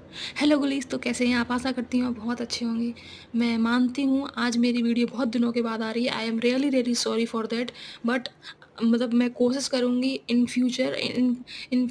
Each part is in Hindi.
हेलो गुलीस, तो कैसे हैं आप? आशा करती हूँ आप बहुत अच्छे होंगे। मैं मानती हूँ आज मेरी वीडियो बहुत दिनों के बाद आ रही है। I am really really sorry for that. But मतलब मैं कोशिश करूँगी in future, in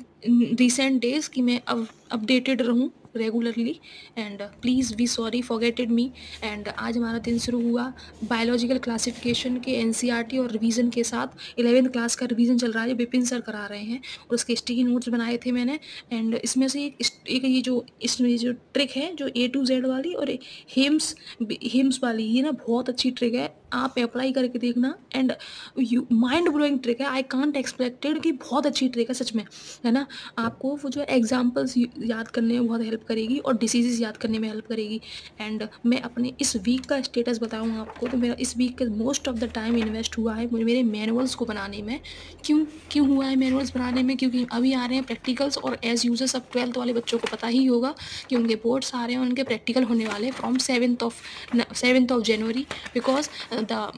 recent days कि मैं अब अपडेटेड रहूँ regularly. And please be sorry forgeted me. And आज हमारा दिन शुरू हुआ बायोलॉजिकल क्लासिफिकेशन के एनसीईआरटी और रिवीजन के साथ। 11th क्लास का रिवीजन चल रहा है, जो विपिन सर करा रहे हैं, और उसके स्टिकी नोट्स बनाए थे मैंने। एंड इसमें से एक ये जो इसमें जो ट्रिक है, जो A to Z वाली और हेम्स वाली, ये ना बहुत अच्छी ट्रिक है, आप अप्लाई करके देखना। And you mind blowing trick है, आई कांट एक्सपेक्टेड कि बहुत अच्छी ट्रिक है सच में, है ना। आपको वो जो एग्जाम्पल्स याद करने में बहुत हेल्प करेगी और डिसीजेज याद करने में हेल्प करेगी। एंड मैं अपने इस वीक का स्टेटस बताऊँ आपको, तो मेरा इस वीक का most of the time invest हुआ है मेरे मैनुअल्स को बनाने में। क्यों क्यों हुआ है मैनुअल्स बनाने में? क्योंकि अभी आ रहे हैं प्रैक्टिकल्स, और एज़ यूजर सब 12th वाले बच्चों को पता ही होगा कि उनके बोर्ड्स आ रहे हैं, उनके प्रैक्टिकल होने वाले from 7th of January. Because the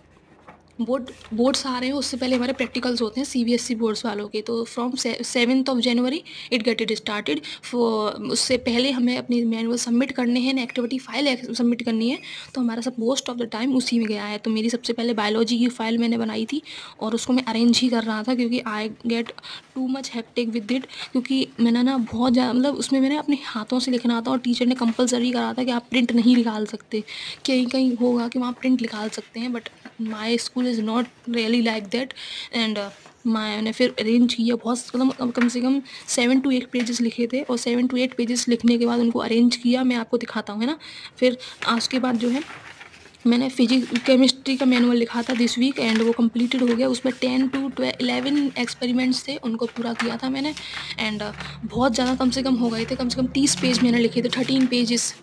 boards आ रहे हैं, उससे पहले हमारे प्रैक्टिकल्स होते हैं सीबीएसई बोर्ड्स वालों के। तो from 7th of January it started. उससे पहले हमें अपनी मैनुअल सबमिट करने हैं, एक्टिविटी फाइल सबमिट करनी है। तो हमारा सब मोस्ट ऑफ द टाइम उसी में गया है। तो मेरी सबसे पहले बायोलॉजी की फ़ाइल मैंने बनाई थी, और उसको मैं अरेंज ही कर रहा था, क्योंकि I get too much hectic with it. क्योंकि मैंने ना बहुत ज़्यादा, मतलब उसमें मैंने अपने हाथों से लिखना था, और टीचर ने कंपलसरी करा था कि आप प्रिंट नहीं निकाल सकते। कहीं कहीं होगा कि वहाँ प्रिंट निकाल सकते हैं, but my school is not really like that. And मैंने फिर अरेंज किया, बहुत कम से कम 7 to 8 पेजेस लिखे थे, और 7 to 8 पेजेस लिखने के बाद उनको अरेंज किया। मैं आपको दिखाता हूँ, है ना। फिर आज के बाद जो है, मैंने केमिस्ट्री का मैनुअल लिखा था दिस वीक, एंड वो कंप्लीटेड हो गया। उसमें 10 to 11 एक्सपेरिमेंट्स थे, उनको पूरा किया था मैंने। एंड बहुत ज़्यादा, कम से कम हो गए थे, कम से कम 30 पेज मैंने लिखे थे, 13 पेजेस।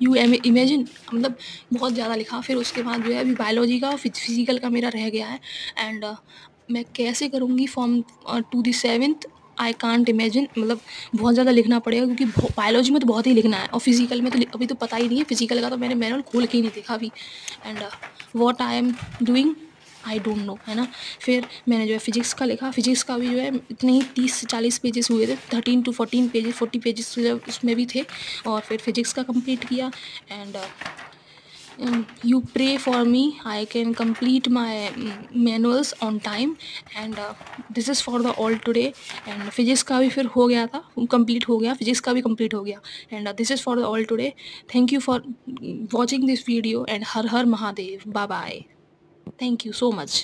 यू इमेजिन, मतलब बहुत ज़्यादा लिखा। फिर उसके बाद जो है अभी बायोलॉजी का और फिजिकल का मेरा रह गया है। एंड मैं कैसे करूँगी form two the 7th, I can't imagine. मतलब बहुत ज़्यादा लिखना पड़ेगा, क्योंकि बायोलॉजी में तो बहुत ही लिखना है, और फिजिकल में तो अभी तो पता ही नहीं है। फिजिकल का तो मैंने मैनुअल खोल के ही नहीं देखा अभी। And what I am doing I don't know, है ना। फिर मैंने जो है फिजिक्स का लिखा। फिजिक्स का भी जो है इतने ही 30 से 40 पेजेस हुए थे, 13 to 14 पेजेस, 40 पेजेस उसमें भी थे। और फिर फिजिक्स का कंप्लीट किया। And you pray for me, I can complete my manuals on time. And this is for the all today. And physics का भी फिर हो गया था, कंप्लीट हो गया, फिजिक्स का भी कंप्लीट हो गया। And this is for the all today. Thank you for watching this video, and हर हर Mahadev, bye bye. Thank you so much.